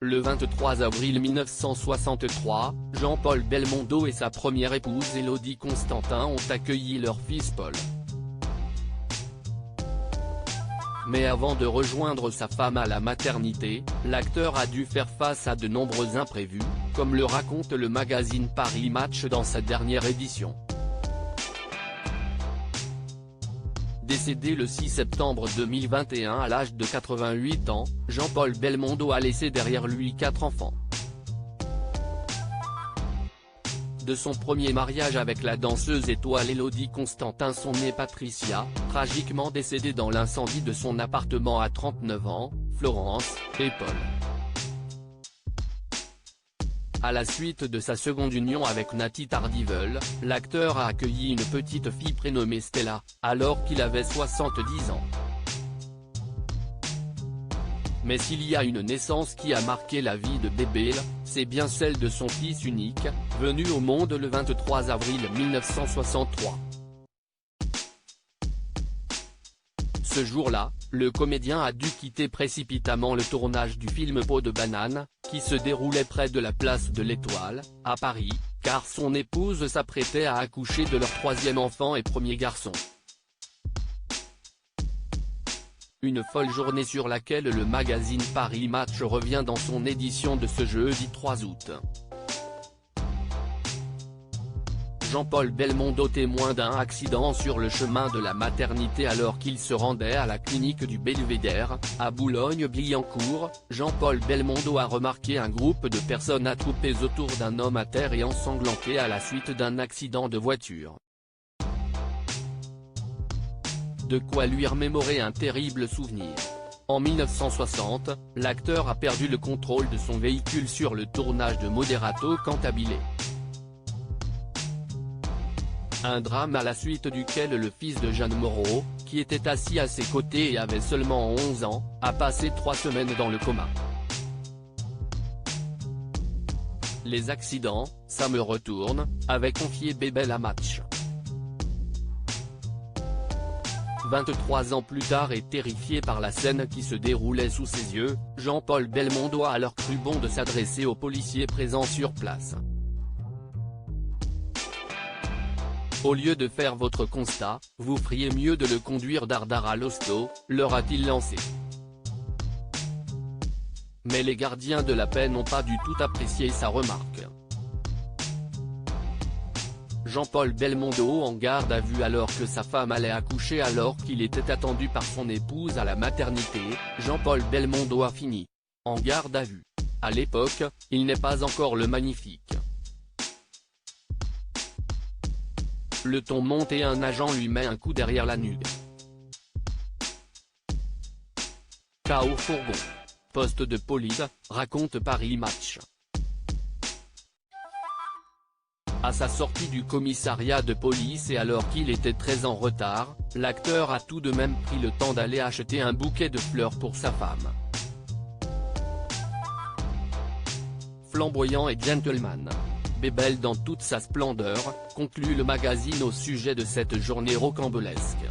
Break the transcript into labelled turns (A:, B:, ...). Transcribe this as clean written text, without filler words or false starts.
A: Le 23 avril 1963, Jean-Paul Belmondo et sa première épouse Élodie Constantin ont accueilli leur fils Paul. Mais avant de rejoindre sa femme à la maternité, l'acteur a dû faire face à de nombreux imprévus, comme le raconte le magazine Paris Match dans sa dernière édition. Décédé le 6 septembre 2021 à l'âge de 88 ans, Jean-Paul Belmondo a laissé derrière lui 4 enfants. De son premier mariage avec la danseuse étoile Élodie Constantin sont nées Patricia, tragiquement décédée dans l'incendie de son appartement à 39 ans, Florence, et Paul. À la suite de sa seconde union avec Nathy Tardivel, l'acteur a accueilli une petite fille prénommée Stella, alors qu'il avait 70 ans. Mais s'il y a une naissance qui a marqué la vie de Bébé, c'est bien celle de son fils unique, venu au monde le 23 avril 1963. Ce jour-là, le comédien a dû quitter précipitamment le tournage du film Peau de banane, qui se déroulait près de la place de l'Étoile, à Paris, car son épouse s'apprêtait à accoucher de leur troisième enfant et premier garçon. Une folle journée sur laquelle le magazine Paris Match revient dans son édition de ce jeudi 3 août. Jean-Paul Belmondo témoin d'un accident sur le chemin de la maternité alors qu'il se rendait à la clinique du Belvédère, à Boulogne-Billancourt. Jean-Paul Belmondo a remarqué un groupe de personnes attroupées autour d'un homme à terre et ensanglanté à la suite d'un accident de voiture. De quoi lui remémorer un terrible souvenir. En 1960, l'acteur a perdu le contrôle de son véhicule sur le tournage de Moderato Cantabile. Un drame à la suite duquel le fils de Jeanne Moreau, qui était assis à ses côtés et avait seulement 11 ans, a passé 3 semaines dans le coma. Les accidents, ça me retourne, avait confié Bébel à Match. 23 ans plus tard et terrifié par la scène qui se déroulait sous ses yeux, Jean-Paul Belmondo a alors cru bon de s'adresser aux policiers présents sur place. Au lieu de faire votre constat, vous feriez mieux de le conduire dardard à l'hosto, leur a-t-il lancé. Mais les gardiens de la paix n'ont pas du tout apprécié sa remarque. Jean-Paul Belmondo en garde à vue alors que sa femme allait accoucher alors qu'il était attendu par son épouse à la maternité. Jean-Paul Belmondo a fini en garde à vue. À l'époque, il n'est pas encore le magnifique. Le ton monte et un agent lui met un coup derrière la nuque. Chaos fourgon. Poste de police, raconte Paris Match. À sa sortie du commissariat de police et alors qu'il était très en retard, l'acteur a tout de même pris le temps d'aller acheter un bouquet de fleurs pour sa femme. Flamboyant et gentleman. Bébel dans toute sa splendeur, conclut le magazine au sujet de cette journée rocambolesque.